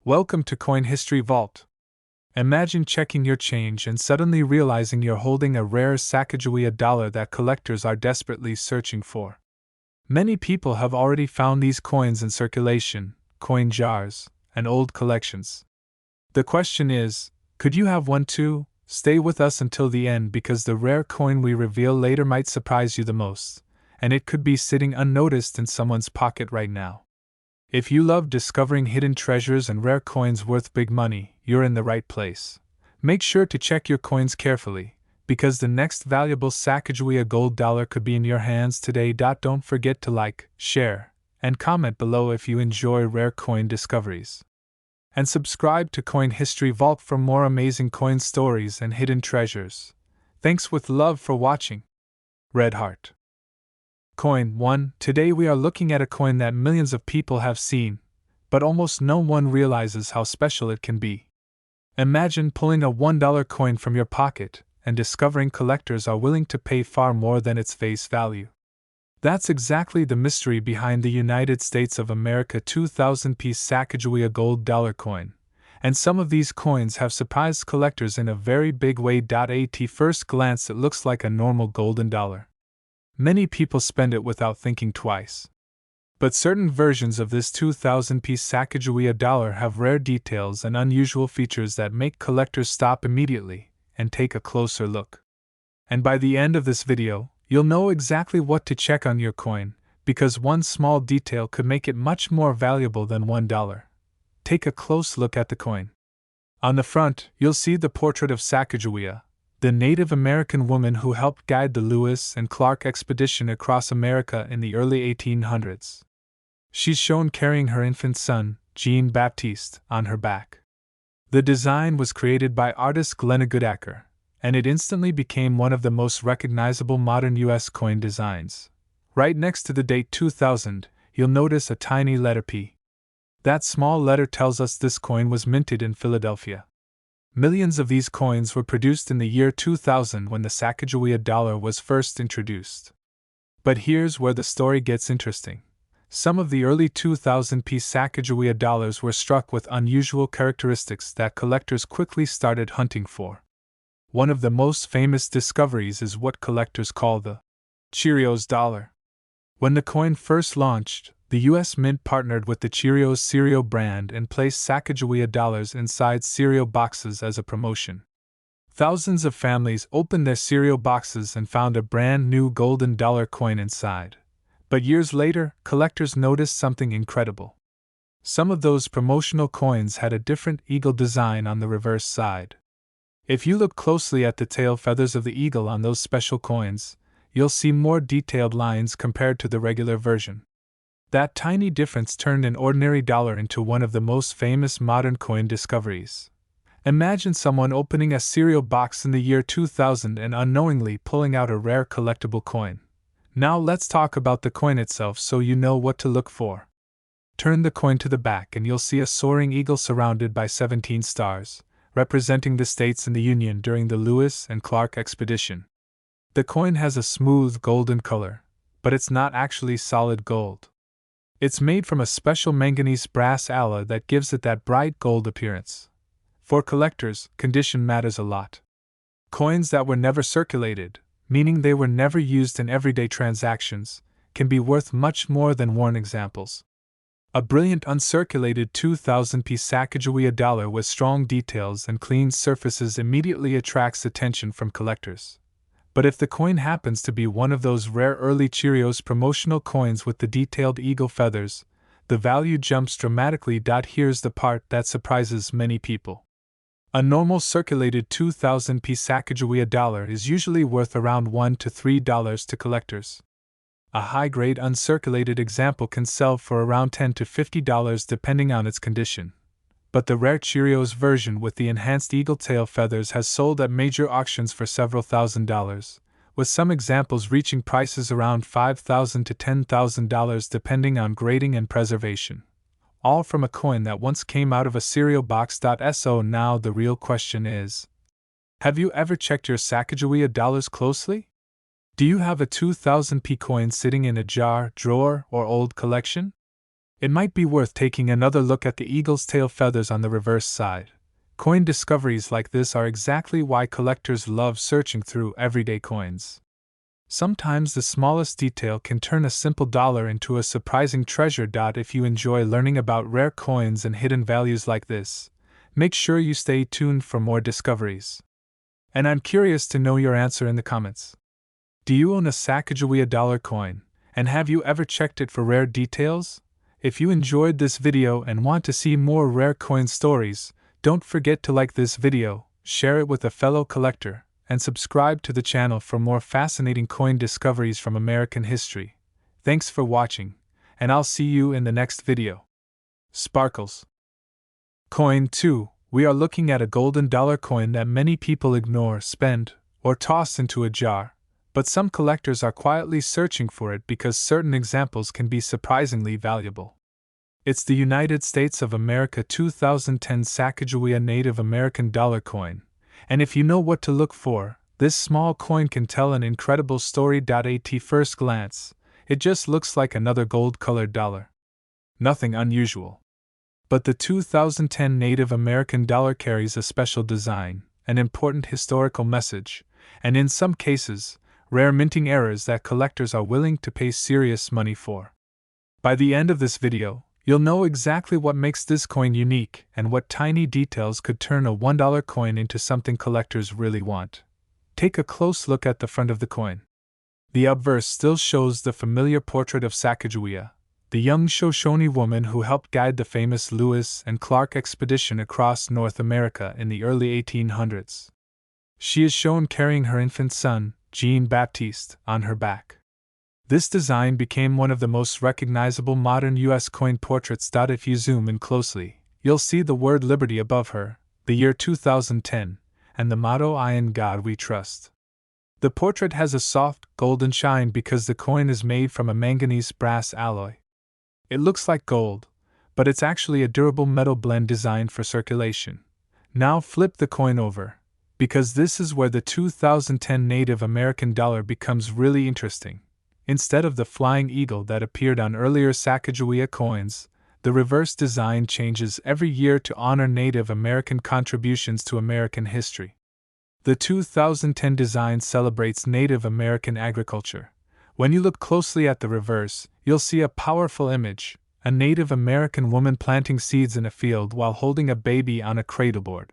Welcome to Coin History Vault. Imagine checking your change and suddenly realizing you're holding a rare Sacagawea dollar that collectors are desperately searching for. Many people have already found these coins in circulation, coin jars, and old collections. The question is, could you have one too? Stay with us until the end because the rare coin we reveal later might surprise you the most, and it could be sitting unnoticed in someone's pocket right now. If you love discovering hidden treasures and rare coins worth big money, you're in the right place. Make sure to check your coins carefully, because the next valuable Sacagawea gold dollar could be in your hands today. Don't forget to like, share, and comment below if you enjoy rare coin discoveries. And subscribe to Coin History Vault for more amazing coin stories and hidden treasures. Thanks with love for watching. Red Heart. Coin 1. Today we are looking at a coin that millions of people have seen, but almost no one realizes how special it can be. Imagine pulling a $1 coin from your pocket and discovering collectors are willing to pay far more than its face value. That's exactly the mystery behind the United States of America 2000-piece Sacagawea gold dollar coin, and some of these coins have surprised collectors in a very big way. At first glance it looks like a normal golden dollar. Many people spend it without thinking twice. But certain versions of this 2000-piece Sacagawea dollar have rare details and unusual features that make collectors stop immediately and take a closer look. And by the end of this video, you'll know exactly what to check on your coin, because one small detail could make it much more valuable than $1. Take a close look at the coin. On the front, you'll see the portrait of Sacagawea, the Native American woman who helped guide the Lewis and Clark expedition across America in the early 1800s. She's shown carrying her infant son, Jean-Baptiste, on her back. The design was created by artist Glenna Goodacker, and it instantly became one of the most recognizable modern U.S. coin designs. Right next to the date 2000, you'll notice a tiny letter P. That small letter tells us this coin was minted in Philadelphia. Millions of these coins were produced in the year 2000 when the Sacagawea dollar was first introduced. But here's where the story gets interesting. Some of the early 2000-piece Sacagawea dollars were struck with unusual characteristics that collectors quickly started hunting for. One of the most famous discoveries is what collectors call the Cheerios dollar. When the coin first launched, the U.S. Mint partnered with the Cheerios cereal brand and placed Sacagawea dollars inside cereal boxes as a promotion. Thousands of families opened their cereal boxes and found a brand new golden dollar coin inside. But years later, collectors noticed something incredible. Some of those promotional coins had a different eagle design on the reverse side. If you look closely at the tail feathers of the eagle on those special coins, you'll see more detailed lines compared to the regular version. That tiny difference turned an ordinary dollar into one of the most famous modern coin discoveries. Imagine someone opening a cereal box in the year 2000 and unknowingly pulling out a rare collectible coin. Now let's talk about the coin itself so you know what to look for. Turn the coin to the back and you'll see a soaring eagle surrounded by 17 stars, representing the states in the Union during the Lewis and Clark expedition. The coin has a smooth golden color, but it's not actually solid gold. It's made from a special manganese brass alloy that gives it that bright gold appearance. For collectors, condition matters a lot. Coins that were never circulated, meaning they were never used in everyday transactions, can be worth much more than worn examples. A brilliant uncirculated 2000-piece Sacagawea dollar with strong details and clean surfaces immediately attracts attention from collectors. But if the coin happens to be one of those rare early Cheerios promotional coins with the detailed eagle feathers, the value jumps dramatically. Here's the part that surprises many people. A normal circulated 2000-piece Sacagawea dollar is usually worth around $1 to $3 to collectors. A high-grade uncirculated example can sell for around $10 to $50 depending on its condition. But the rare Cheerios version with the enhanced eagle tail feathers has sold at major auctions for several $1,000s, with some examples reaching prices around $5,000 to $10,000 depending on grading and preservation. All from a coin that once came out of a cereal box. So now the real question is, have you ever checked your Sacagawea dollars closely? Do you have a 2000p coin sitting in a jar, drawer, or old collection? It might be worth taking another look at the eagle's tail feathers on the reverse side. Coin discoveries like this are exactly why collectors love searching through everyday coins. Sometimes the smallest detail can turn a simple dollar into a surprising treasure. If you enjoy learning about rare coins and hidden values like this, make sure you stay tuned for more discoveries. And I'm curious to know your answer in the comments. Do you own a Sacagawea dollar coin, and have you ever checked it for rare details? If you enjoyed this video and want to see more rare coin stories, don't forget to like this video, share it with a fellow collector, and subscribe to the channel for more fascinating coin discoveries from American history. Thanks for watching, and I'll see you in the next video. Sparkles. Coin 2. We are looking at a golden dollar coin that many people ignore, spend, or toss into a jar, but some collectors are quietly searching for it because certain examples can be surprisingly valuable. It's the United States of America 2010 Sacagawea Native American dollar coin, and if you know what to look for, this small coin can tell an incredible story. At first glance, it just looks like another gold-colored dollar. Nothing unusual. But the 2010 Native American dollar carries a special design, an important historical message, and in some cases, rare minting errors that collectors are willing to pay serious money for. By the end of this video, you'll know exactly what makes this coin unique and what tiny details could turn a $1 coin into something collectors really want. Take a close look at the front of the coin. The obverse still shows the familiar portrait of Sacagawea, the young Shoshone woman who helped guide the famous Lewis and Clark expedition across North America in the early 1800s. She is shown carrying her infant son, Jean-Baptiste, on her back. This design became one of the most recognizable modern U.S. coin portraits. If you zoom in closely, you'll see the word Liberty above her, the year 2010, and the motto "I in God We Trust." The portrait has a soft, golden shine because the coin is made from a manganese brass alloy. It looks like gold, but it's actually a durable metal blend designed for circulation. Now flip the coin over, because this is where the 2010 Native American dollar becomes really interesting. Instead of the flying eagle that appeared on earlier Sacagawea coins, the reverse design changes every year to honor Native American contributions to American history. The 2010 design celebrates Native American agriculture. When you look closely at the reverse, you'll see a powerful image, a Native American woman planting seeds in a field while holding a baby on a cradleboard.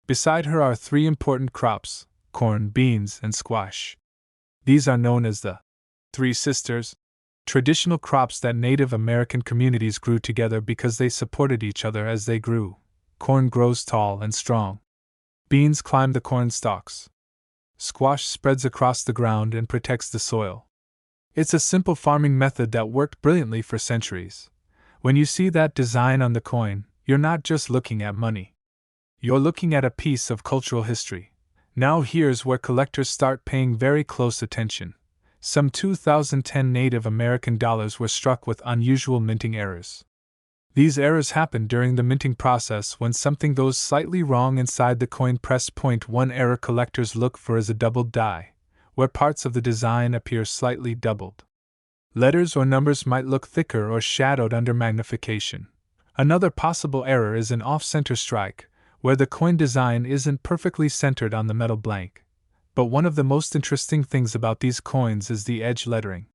Beside her are three important crops: corn, beans, and squash. These are known as the Three Sisters, traditional crops that Native American communities grew together because they supported each other as they grew. Corn grows tall and strong. Beans climb the corn stalks. Squash spreads across the ground and protects the soil. It's a simple farming method that worked brilliantly for centuries. When you see that design on the coin, you're not just looking at money. You're looking at a piece of cultural history. Now here's where collectors start paying very close attention. Some 2010 Native American dollars were struck with unusual minting errors. These errors happen during the minting process when something goes slightly wrong inside the coin press. One error collectors look for is a doubled die, where parts of the design appear slightly doubled. Letters or numbers might look thicker or shadowed under magnification. Another possible error is an off-center strike, where the coin design isn't perfectly centered on the metal blank. But one of the most interesting things about these coins is the edge lettering.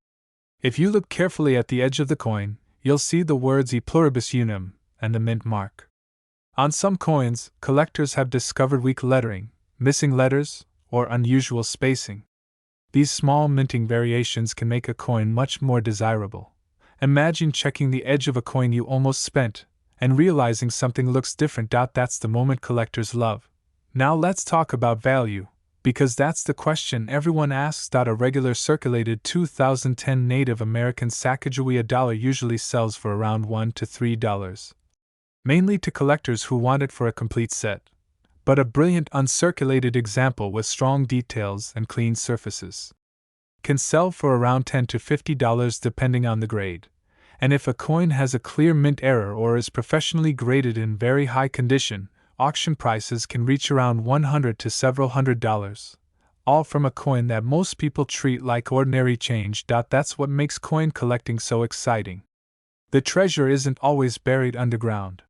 If you look carefully at the edge of the coin, you'll see the words E pluribus unum and the mint mark. On some coins, collectors have discovered weak lettering, missing letters, or unusual spacing. These small minting variations can make a coin much more desirable. Imagine checking the edge of a coin you almost spent, and realizing something looks different. That's the moment collectors love. Now let's talk about value, because that's the question everyone asks. A regular circulated 2010 Native American Sacagawea dollar usually sells for around $1 to $3, mainly to collectors who want it for a complete set. But a brilliant uncirculated example with strong details and clean surfaces can sell for around $10 to $50 depending on the grade. And if a coin has a clear mint error or is professionally graded in very high condition, auction prices can reach around $100 to several $100, all from a coin that most people treat like ordinary change. That's what makes coin collecting so exciting. The treasure isn't always buried underground.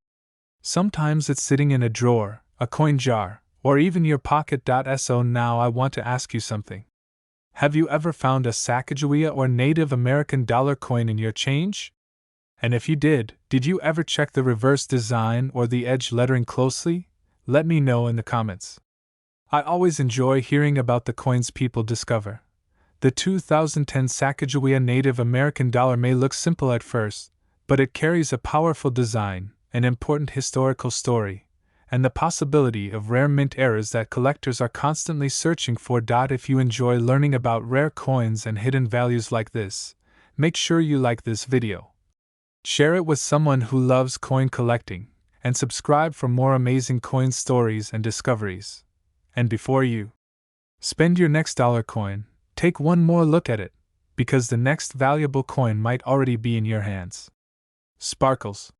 Sometimes it's sitting in a drawer, a coin jar, or even your pocket. So now I want to ask you something. Have you ever found a Sacagawea or Native American dollar coin in your change? And if you did you ever check the reverse design or the edge lettering closely? Let me know in the comments. I always enjoy hearing about the coins people discover. The 2010 Sacagawea Native American dollar may look simple at first, but it carries a powerful design, an important historical story, and the possibility of rare mint errors that collectors are constantly searching for. If you enjoy learning about rare coins and hidden values like this, make sure you like this video. Share it with someone who loves coin collecting, and subscribe for more amazing coin stories and discoveries. And before you spend your next dollar coin, take one more look at it, because the next valuable coin might already be in your hands. Sparkles.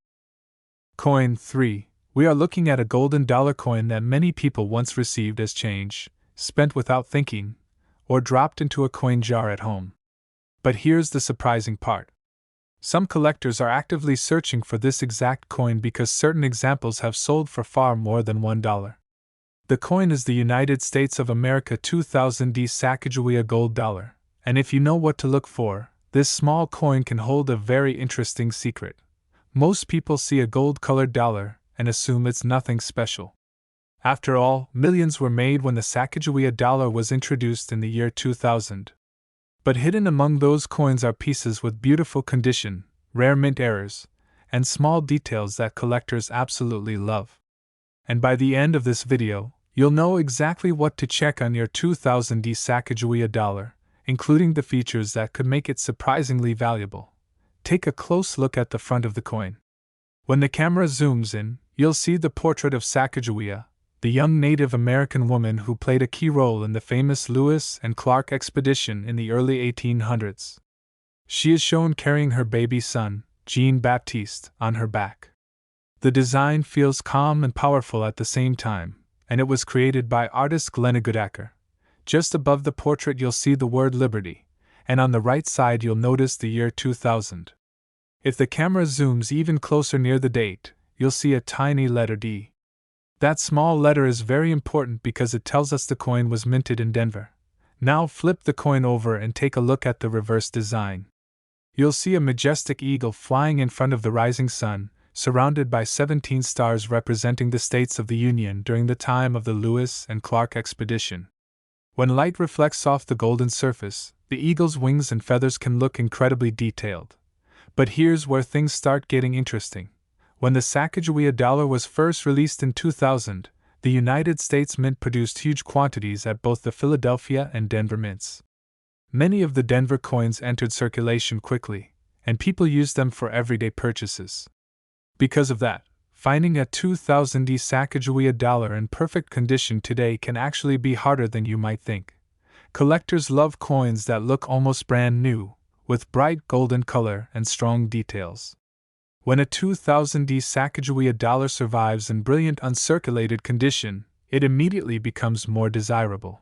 Coin 3. We are looking at a golden dollar coin that many people once received as change, spent without thinking, or dropped into a coin jar at home. But here's the surprising part. Some collectors are actively searching for this exact coin because certain examples have sold for far more than $1. The coin is the United States of America 2000 Sacagawea gold dollar, and if you know what to look for, this small coin can hold a very interesting secret. Most people see a gold-colored dollar and assume it's nothing special. After all, millions were made when the Sacagawea dollar was introduced in the year 2000. But hidden among those coins are pieces with beautiful condition, rare mint errors, and small details that collectors absolutely love. And by the end of this video, you'll know exactly what to check on your 2000 Sacagawea dollar, including the features that could make it surprisingly valuable. Take a close look at the front of the coin. When the camera zooms in, you'll see the portrait of Sacagawea, the young Native American woman who played a key role in the famous Lewis and Clark expedition in the early 1800s. She is shown carrying her baby son, Jean-Baptiste, on her back. The design feels calm and powerful at the same time, and it was created by artist Glenna Goodacker. Just above the portrait you'll see the word Liberty, and on the right side you'll notice the year 2000. If the camera zooms even closer near the date, you'll see a tiny letter D. That small letter is very important because it tells us the coin was minted in Denver. Now flip the coin over and take a look at the reverse design. You'll see a majestic eagle flying in front of the rising sun, surrounded by 17 stars representing the states of the Union during the time of the Lewis and Clark expedition. When light reflects off the golden surface, the eagle's wings and feathers can look incredibly detailed. But here's where things start getting interesting. When the Sacagawea dollar was first released in 2000, the United States Mint produced huge quantities at both the Philadelphia and Denver mints. Many of the Denver coins entered circulation quickly, and people used them for everyday purchases. Because of that, finding a 2000 Sacagawea dollar in perfect condition today can actually be harder than you might think. Collectors love coins that look almost brand new, with bright golden color and strong details. When a 2000 Sacagawea dollar survives in brilliant uncirculated condition, it immediately becomes more desirable.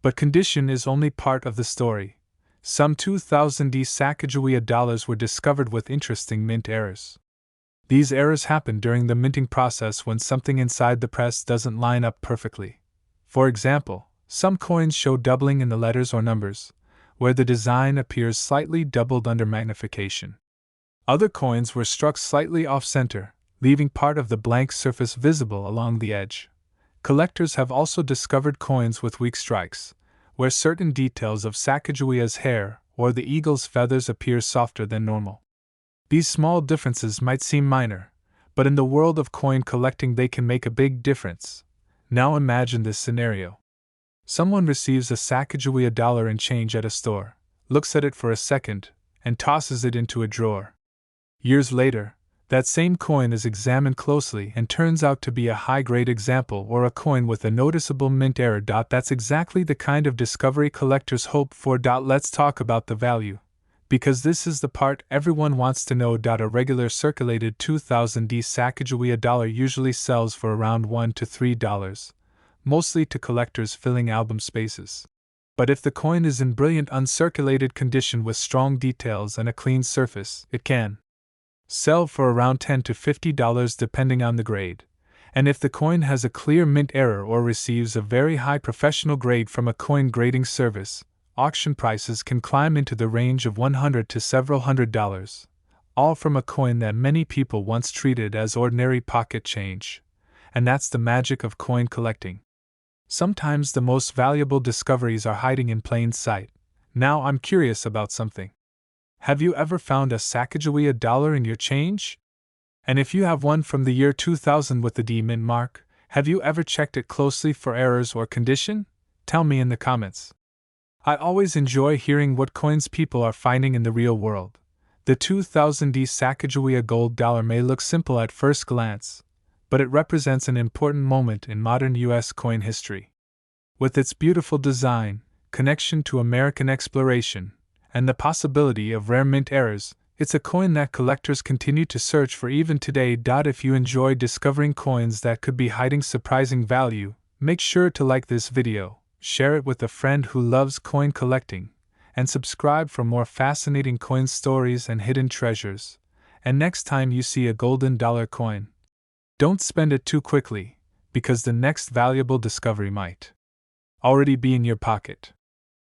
But condition is only part of the story. Some 2000 Sacagawea dollars were discovered with interesting mint errors. These errors happen during the minting process when something inside the press doesn't line up perfectly. For example, some coins show doubling in the letters or numbers, where the design appears slightly doubled under magnification. Other coins were struck slightly off-center, leaving part of the blank surface visible along the edge. Collectors have also discovered coins with weak strikes, where certain details of Sacagawea's hair or the eagle's feathers appear softer than normal. These small differences might seem minor, but in the world of coin collecting they can make a big difference. Now imagine this scenario. Someone receives a Sacagawea dollar in change at a store, looks at it for a second, and tosses it into a drawer. Years later, that same coin is examined closely and turns out to be a high-grade example or a coin with a noticeable mint error. That's exactly the kind of discovery collectors hope for. Let's talk about the value, because this is the part everyone wants to know. A regular circulated 2000 Sacagawea dollar usually sells for around $1 to $3, mostly to collectors filling album spaces. But if the coin is in brilliant uncirculated condition with strong details and a clean surface, it can Sell for around $10 to $50 depending on the grade. And if the coin has a clear mint error or receives a very high professional grade from a coin grading service, auction prices can climb into the range of $100 to several $100, all from a coin that many people once treated as ordinary pocket change. And that's the magic of coin collecting. Sometimes the most valuable discoveries are hiding in plain sight. Now I'm curious about something. Have you ever found a Sacagawea dollar in your change? And if you have one from the year 2000 with the D mint mark, have you ever checked it closely for errors or condition? Tell me in the comments. I always enjoy hearing what coins people are finding in the real world. The 2000 Sacagawea gold dollar may look simple at first glance, but it represents an important moment in modern U.S. coin history. With its beautiful design, connection to American exploration, and the possibility of rare mint errors, it's a coin that collectors continue to search for even today. If you enjoy discovering coins that could be hiding surprising value, make sure to like this video, share it with a friend who loves coin collecting, and subscribe for more fascinating coin stories and hidden treasures. And next time you see a golden dollar coin, don't spend it too quickly, because the next valuable discovery might already be in your pocket.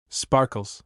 Sparkles.